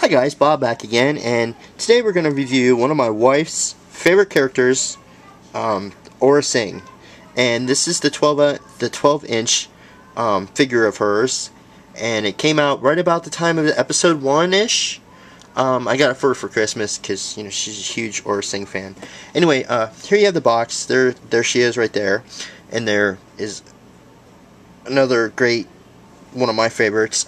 Hi guys, Bob back again, and today we're going to review one of my wife's favorite characters, Aurra Singh. And this is the 12-inch figure of hers, and it came out right about the time of episode 1-ish. I got it for her for Christmas because, you know, she's a huge Aurra Singh fan. Anyway, here you have the box. There she is right there, and there is another great one of my favorites.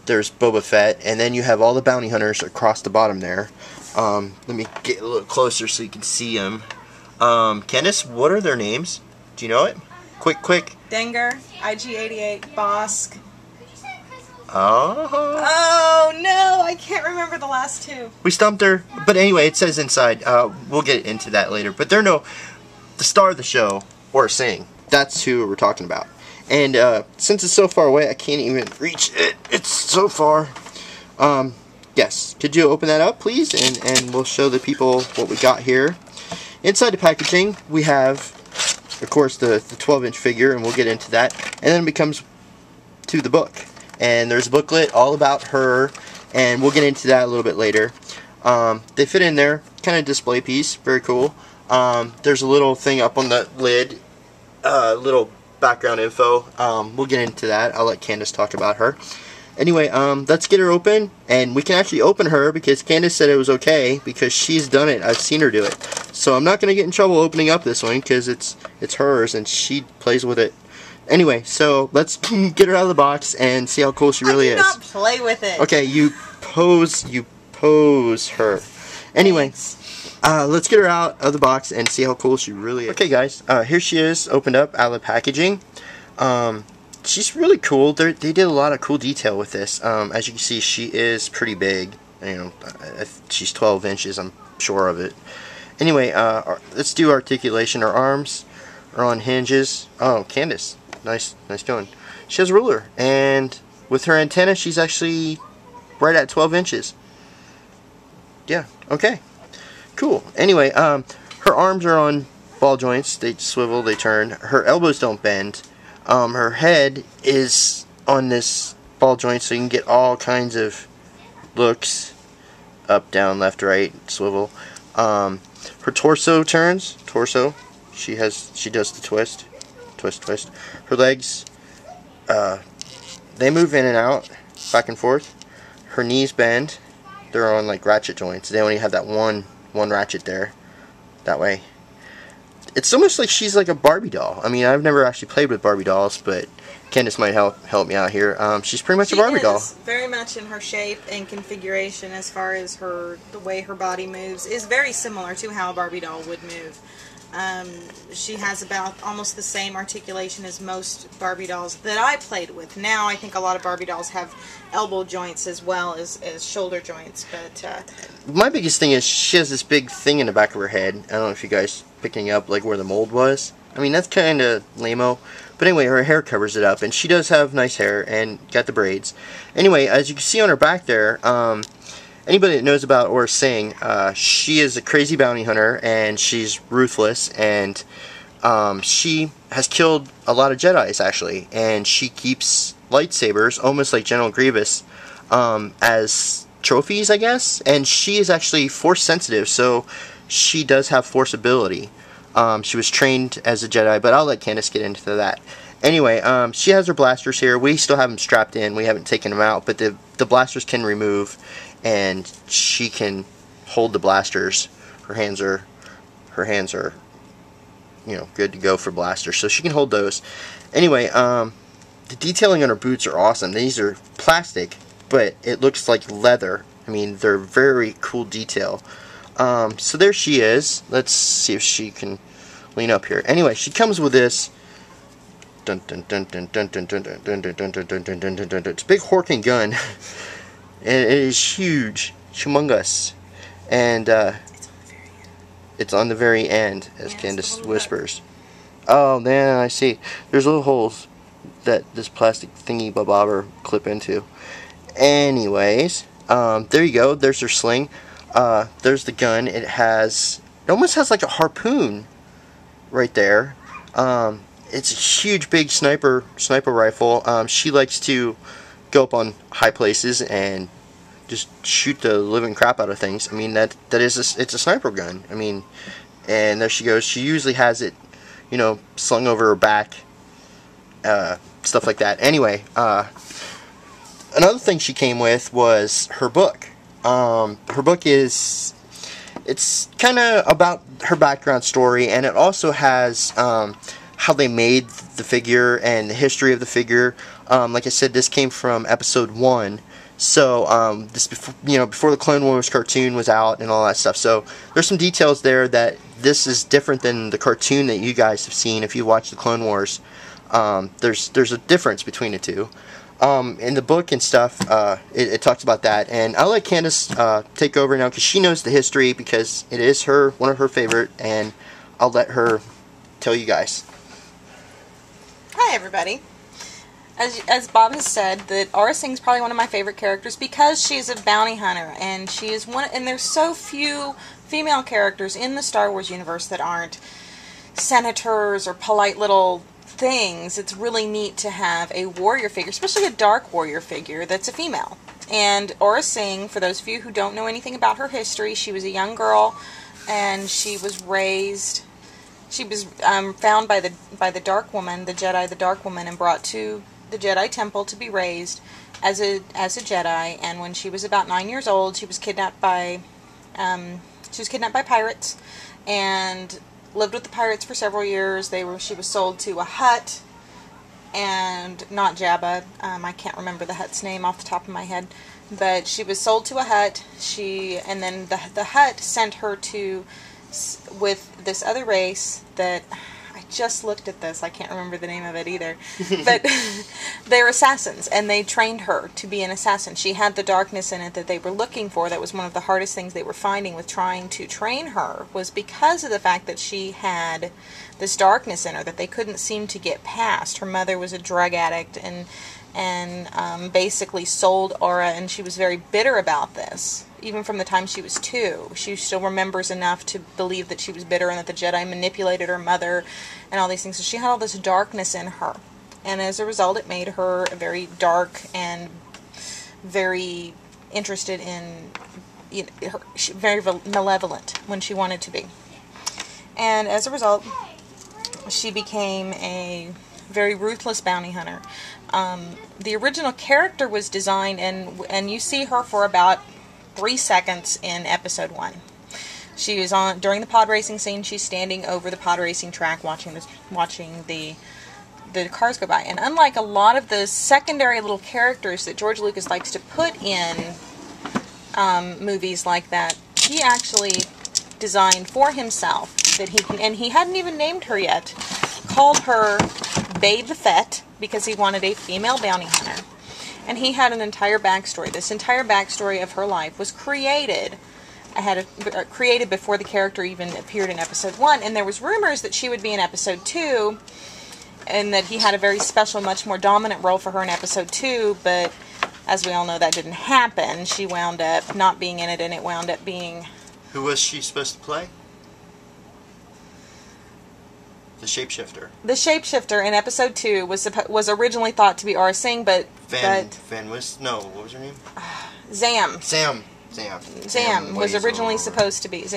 There's Boba Fett, and then you have all the bounty hunters across the bottom there. Let me get a little closer so you can see them. Candace, what are their names? Do you know it? Quick. Dengar, IG-88, Bosk. Oh no, I can't remember the last two. We stumped her, but anyway, it says inside. We'll get into that later. But the star of the show, Aurra Singh. That's who we're talking about. And since it's so far away, I can't even reach it. It's so far. Yes, could you open that up, please? And we'll show the people what we got here. Inside the packaging, we have, of course, the 12-inch figure, and we'll get into that. And then it comes to the book. And there's a booklet all about her, and we'll get into that a little bit later. They fit in there, kind of display piece, very cool. There's a little thing up on the lid, little background info. We'll get into that. I'll let Candace talk about her. Anyway, let's get her open, and we can actually open her because Candace said it was okay because she's done it. I've seen her do it. So I'm not going to get in trouble opening up this one because it's hers and she plays with it. Anyway, so let's get her out of the box and see how cool she really is. I do not play with it. Okay, you pose her. Anyway, let's get her out of the box and see how cool she really is. Okay, guys, here she is, opened up out of the packaging. She's really cool. They did a lot of cool detail with this. As you can see, she is pretty big. You know, she's 12 inches. I'm sure of it. Anyway, let's do articulation. Her arms are on hinges. Oh, Candace, nice going. She has a ruler, and with her antenna, she's actually right at 12 inches. Yeah. Okay. Cool. Anyway, her arms are on ball joints. They swivel, they turn. Her elbows don't bend. Her head is on this ball joint, so you can get all kinds of looks. Up, down, left, right, swivel. Her torso turns. She does the twist. Twist. Her legs, they move in and out, back and forth. Her knees bend. They're on like ratchet joints. They only have that one ratchet there, that way. It's almost like she's like a Barbie doll. I mean, I've never actually played with Barbie dolls, but Candace might help me out here. She's pretty much a Barbie doll. Very much in her shape and configuration, as far as the way her body moves, is very similar to how a Barbie doll would move. She has about almost the same articulation as most Barbie dolls that I played with. Now I think a lot of Barbie dolls have elbow joints as well as shoulder joints. But my biggest thing is she has this big thing in the back of her head. I don't know if you guys picking up like where the mold was. I mean, that's kind of lame-o. But anyway, her hair covers it up, and she does have nice hair and got the braids. Anyway, as you can see on her back there, anybody that knows about Aurra Singh, she is a crazy bounty hunter, and she's ruthless, and she has killed a lot of Jedis, actually, and she keeps lightsabers, almost like General Grievous, as trophies, I guess, and she is actually force sensitive, so she does have force ability. She was trained as a Jedi, but I'll let Candace get into that. Anyway, she has her blasters here. We still have them strapped in. We haven't taken them out, but the blasters can remove, and she can hold the blasters. Her hands are, you know, good to go for blasters, so she can hold those. Anyway, the detailing on her boots are awesome. These are plastic, but it looks like leather. I mean, they're very cool detail. So there she is. Let's see if she can lean up here. Anyway, she comes with this. It's a big Horkin gun. And it is huge, humongous, and it's on the very end, as Candace whispers. Oh, man, I see. There's little holes that this plastic thingy bobber clip into. Anyways, there you go. There's her sling. There's the gun. It almost has like a harpoon right there. It's a huge, big sniper rifle. She likes to go up on high places and just shoot the living crap out of things. I mean, it's a sniper gun. I mean, and there she goes. She usually has it, you know, slung over her back, stuff like that. Anyway, another thing she came with was her book. Her book it's kind of about her background story, and it also has how they made the figure and the history of the figure. Like I said, this came from episode 1. So this before the Clone Wars cartoon was out and all that stuff. So there's some details there that this is different than the cartoon that you guys have seen if you watch the Clone Wars. There's a difference between the two. In the book and stuff, it talks about that, and I'll let Candace take over now because she knows the history, because it is one of her favorite, and I'll let her tell you guys. Hi, everybody. As Bob has said, that Aurra Sing's probably one of my favorite characters because she's a bounty hunter, and she is one. And there's so few female characters in the Star Wars universe that aren't senators or polite little things. It's really neat to have a warrior figure, especially a dark warrior figure that's a female. And Aurra Sing, for those of you who don't know anything about her history, she was a young girl, and she was raised. She was found by the Dark Woman, the Jedi, the Dark Woman, and brought to the Jedi Temple to be raised as a Jedi. And when she was about 9 years old, she was kidnapped by pirates, and lived with the pirates for several years. She was sold to a Hutt, and not Jabba. I can't remember the Hutt's name off the top of my head, but she was sold to a Hutt. And then the Hutt sent her with this other race that I just looked at this. I can't remember the name of it either, but they're assassins, and they trained her to be an assassin. She had the darkness in it that they were looking for. That was one of the hardest things they were finding with trying to train her, was because of the fact that she had this darkness in her that they couldn't seem to get past. Her mother was a drug addict and basically sold Aurra, and she was very bitter about this. Even from the time she was 2, she still remembers enough to believe that she was bitter and that the Jedi manipulated her mother and all these things. So she had all this darkness in her. And as a result, it made her very dark and very interested in, very malevolent when she wanted to be. And as a result, she became a very ruthless bounty hunter. The original character was designed, and you see her for about 3 seconds in episode 1. She was during the pod racing scene. She's standing over the pod racing track watching the cars go by. And unlike a lot of the secondary little characters that George Lucas likes to put in movies like that, he actually designed for himself and he hadn't even named her yet, called her Babe Fett, because he wanted a female bounty hunter. And he had an entire backstory. This entire backstory of her life was created before the character even appeared in episode 1. And there was rumors that she would be in episode 2, and that he had a very special, much more dominant role for her in episode 2. But as we all know, that didn't happen. She wound up not being in it, and it wound up being... Who was she supposed to play? The Shapeshifter. The Shapeshifter in episode 2 was originally thought to be Aurra Sing, what was her name? Zam. Zam was originally supposed to be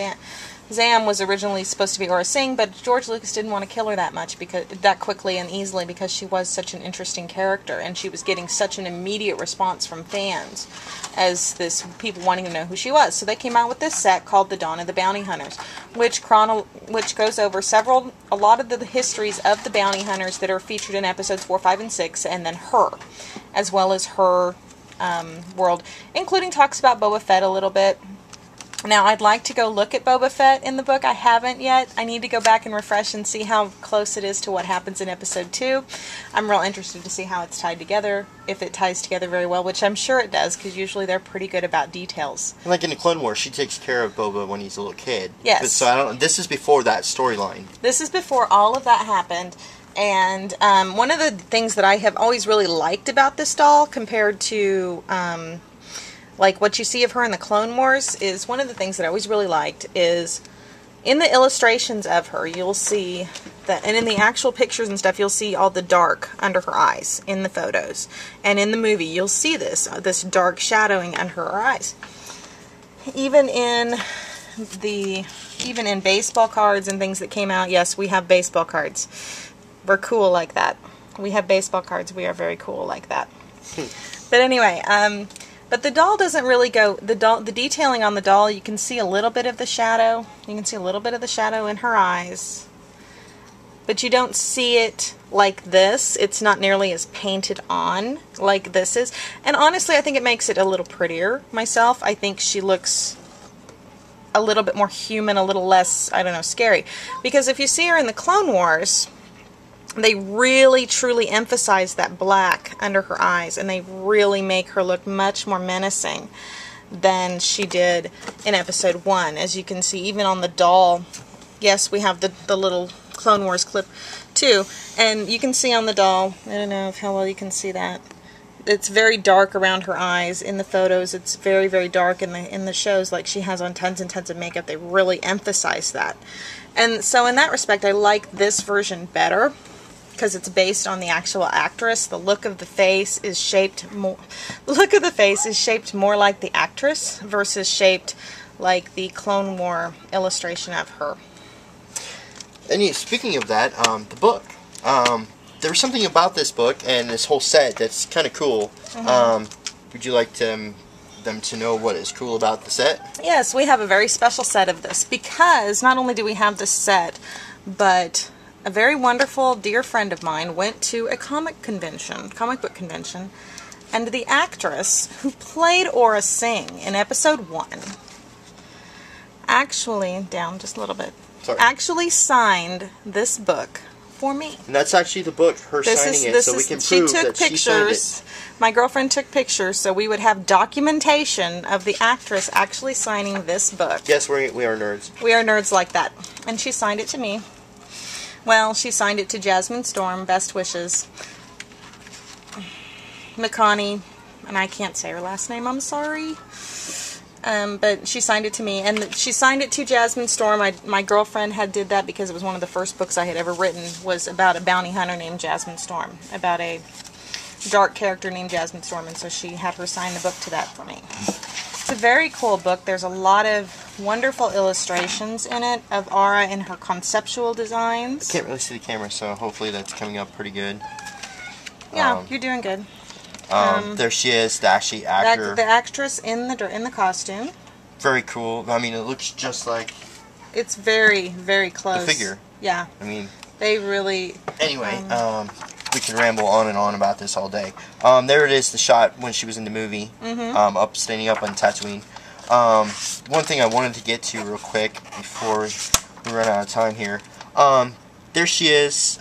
Zam was originally supposed to be Aurra Sing, but George Lucas didn't want to kill her that quickly and easily, because she was such an interesting character, and she was getting such an immediate response from fans as people wanting to know who she was. So they came out with this set called The Dawn of the Bounty Hunters, which goes over a lot of the histories of the bounty hunters that are featured in episodes 4, 5, and 6, and then her, as well as her world, including talks about Boba Fett a little bit. Now, I'd like to go look at Boba Fett in the book. I haven't yet. I need to go back and refresh and see how close it is to what happens in episode 2. I'm real interested to see how it's tied together, if it ties together very well, which I'm sure it does, because usually they're pretty good about details. Like in the Clone Wars, she takes care of Boba when he's a little kid. Yes. But, so this is before that storyline. This is before all of that happened. And one of the things that I have always really liked about this doll, compared to... like what you see of her in the Clone Wars, is one of the things that I always really liked is in the illustrations of her, you'll see and in the actual pictures and stuff, you'll see all the dark under her eyes in the photos. And in the movie, you'll see this dark shadowing under her eyes. Even in baseball cards and things that came out, yes, we have baseball cards. We're cool like that. We have baseball cards. We are very cool like that. But anyway, but the doll doesn't really go, the detailing on the doll, you can see a little bit of the shadow. You can see a little bit of the shadow in her eyes. But you don't see it like this. It's not nearly as painted on like this is. And honestly, I think it makes it a little prettier myself. I think she looks a little bit more human, a little less, I don't know, scary. Because if you see her in the Clone Wars, they really truly emphasize that black under her eyes, and they really make her look much more menacing than she did in episode 1. As you can see, even on the doll, yes, we have the little Clone Wars clip too, and you can see on the doll, I don't know how well you can see that, it's very dark around her eyes. In the photos, it's very, very dark. In the shows, like, she has on tons and tons of makeup, they really emphasize that. And so in that respect, I like this version better, because it's based on the actual actress. The look of the face is shaped more. The look of the face is shaped more like the actress versus shaped like the Clone War illustration of her. And speaking of that, the book. There was something about this book and this whole set that's kind of cool. Would you like them to know what is cool about the set? Yes, we have a very special set of this, because not only do we have this set, but a very wonderful dear friend of mine went to a comic book convention, and the actress who played Aurra Singh in episode 1 actually, down just a little bit, actually signed this book for me. And that's actually the book, her signing it, so we can prove that she signed it. My girlfriend took pictures, so we would have documentation of the actress actually signing this book. Yes, we are nerds. We are nerds like that. And she signed it to me. Well, she signed it to Jasmine Storm, best wishes. McConaughey, and I can't say her last name, I'm sorry. But she signed it to me, and she signed it to Jasmine Storm. My girlfriend had did that because it was one of the first books I had ever written, was about a bounty hunter named Jasmine Storm, about a dark character named Jasmine Storm, and so she had her sign the book to that for me. It's a very cool book. There's a lot of wonderful illustrations in it of Aurra and her conceptual designs. I can't really see the camera, so hopefully that's coming up pretty good. Yeah, you're doing good. There she is, the actually actor. The actress in the costume. Very cool. I mean, it looks just like... It's very, very close. The figure. Yeah. I mean... They really... Anyway, we can ramble on and on about this all day. There it is, the shot when she was in the movie, standing up on Tatooine. One thing I wanted to get to real quick before we run out of time here. There she is,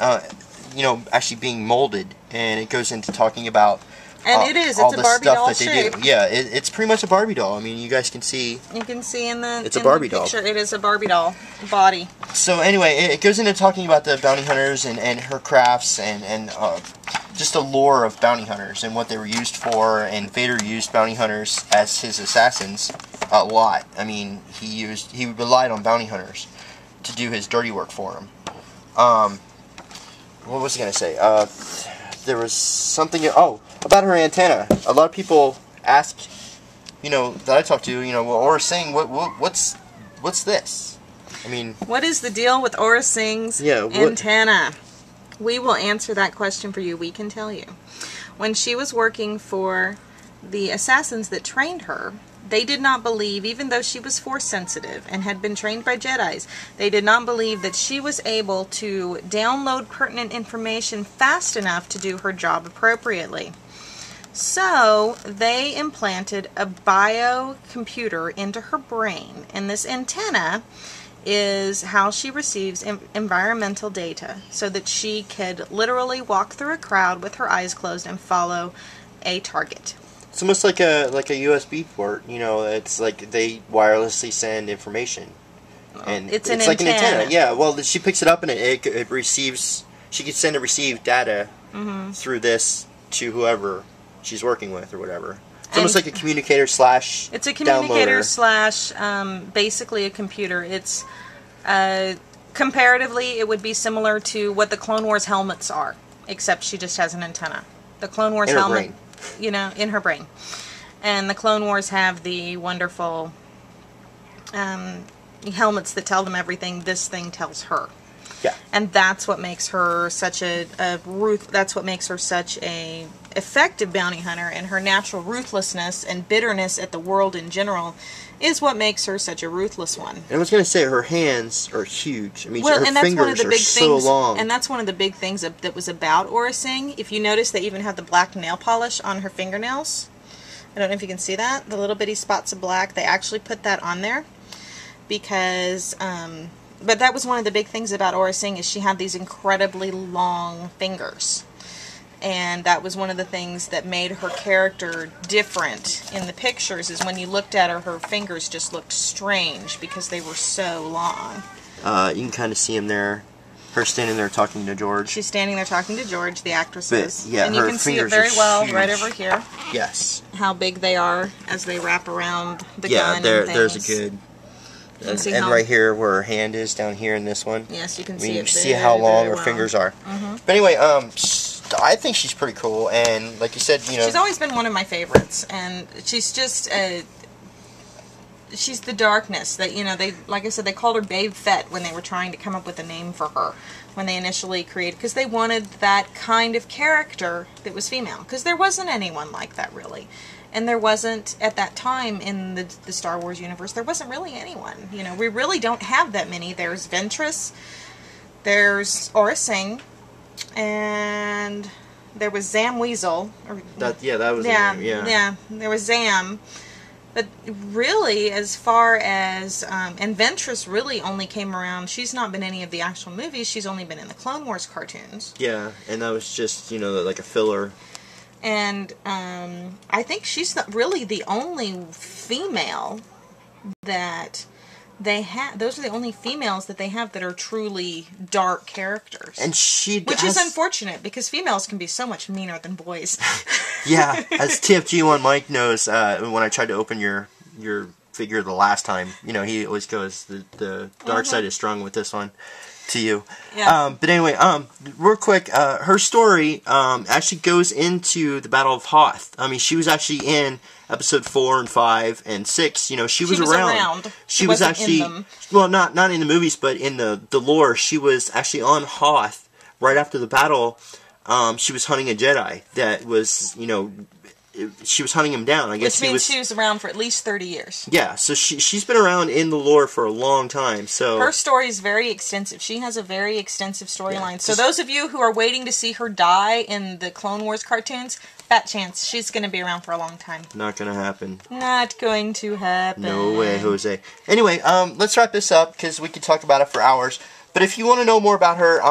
you know, actually being molded, and it goes into talking about it's a Barbie doll shape. Yeah, it's pretty much a Barbie doll. I mean, you guys can see. You can see in the it's a Barbie doll. It is a Barbie doll body. So anyway, it goes into talking about the bounty hunters and her crafts and just the lore of bounty hunters and what they were used for. And Vader used bounty hunters as his assassins a lot. I mean, he relied on bounty hunters to do his dirty work for him. What was I gonna say? There was something. Oh, about her antenna. A lot of people ask, you know, that I talked to, you know, well, Aurra Singh, what's this? I mean, what is the deal with Aurra Singh's antenna? We will answer that question for you. We can tell you. When she was working for the assassins that trained her, they did not believe, even though she was force sensitive and had been trained by Jedis, they did not believe that she was able to download pertinent information fast enough to do her job appropriately. So they implanted a biocomputer into her brain, and this antenna is how she receives environmental data, so that she could literally walk through a crowd with her eyes closed and follow a target. It's almost like a USB port, you know. It's like they wirelessly send information, and it's like an antenna. Yeah, well, she picks it up and it receives. She can send and receive data through this to whoever she's working with or whatever. It's almost like a communicator slash. It's a communicator downloader. slash basically a computer. It's comparatively, it would be similar to what the Clone Wars helmets are, except she just has an antenna. The Clone Wars helmet, you know, in her brain. And the Clone Wars have the wonderful helmets that tell them everything this thing tells her. Yeah. And that's what makes her such that's what makes her such a effective bounty hunter, and her natural ruthlessness and bitterness at the world in general is what makes her such a ruthless one. And I was going to say, her hands are huge. I mean, well, her and that's fingers one of the are big so things, long. and that's one of the big things that was about Aurra Sing. If you notice, they even have the black nail polish on her fingernails. I don't know if you can see that. The little bitty spots of black, they actually put that on there because... but that was one of the big things about Aurra Sing, is she had these incredibly long fingers. And that was one of the things that made her character different in the pictures, is when you looked at her, her fingers just looked strange because they were so long. You can kind of see him there. Her standing there talking to George. She's standing there talking to George, the actress is. Yeah, and you can see it very well huge. Right over here. Yes. How big they are as they wrap around the gun. Yeah, there's a things. good... And right here, where her hand is, down here in this one. Yes, you can I see mean, it. You see how long her well. fingers are. But anyway, I think she's pretty cool, and like you said, you know... She's always been one of my favorites, and she's just... she's the darkness that, you know, they, like I said, they called her Babe Fett when they were trying to come up with a name for her when they initially created, because they wanted that kind of character that was female, because there wasn't anyone like that, really. And there wasn't, at that time in the Star Wars universe, there wasn't really anyone. You know, we really don't have that many. There's Ventress, there's Aurra Sing, and there was Zam Weasel. That was yeah, her name, yeah, there was Zam. But really, as far as, and Ventress really only came around, she's not been in any of the actual movies, she's only been in the Clone Wars cartoons. Yeah, and that was just, you know, like a filler. And I think she's really the only female that they have. Those are the only females that they have that are truly dark characters. And which is unfortunate, because females can be so much meaner than boys. Yeah, as TFG1 Mike knows, when I tried to open your figure the last time, you know, he always goes, the dark side is strong with this one. To you. Yeah. But anyway, real quick, her story actually goes into the Battle of Hoth. I mean, she was actually in episode 4 and 5 and 6. You know, she was around. She was actually in them. Well, not in the movies, but in the lore. She was actually on Hoth right after the battle. She was hunting a Jedi that was, you know, she was hunting him down. I guess which means she was around for at least 30 years. Yeah, so she's been around in the lore for a long time. So her story is very extensive. She has a very extensive storyline. Yeah, so those of you who are waiting to see her die in the Clone Wars cartoons, fat chance. She's going to be around for a long time. Not going to happen. Not going to happen. No way, Jose. Anyway, let's wrap this up, because we could talk about it for hours. But if you want to know more about her,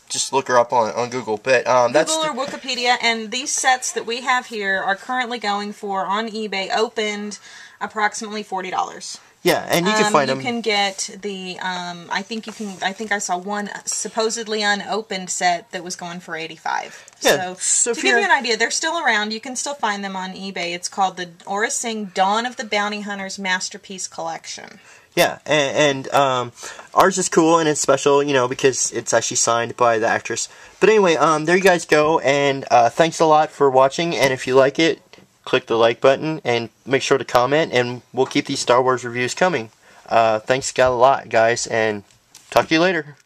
just look her up on Google. But that's Google or Wikipedia, and these sets that we have here are currently going for, on eBay, opened, approximately $40. Yeah, and you can find them. You can get the, I think I saw one supposedly unopened set that was going for $85. Yeah, so to give you an idea, they're still around. You can still find them on eBay. It's called the Aurra Sing Dawn of the Bounty Hunters Masterpiece Collection. Yeah, and ours is cool, and it's special, you know, because it's actually signed by the actress. But anyway, there you guys go, and thanks a lot for watching, and if you like it, click the like button, and make sure to comment, and we'll keep these Star Wars reviews coming. Thanks a lot, guys, and talk to you later.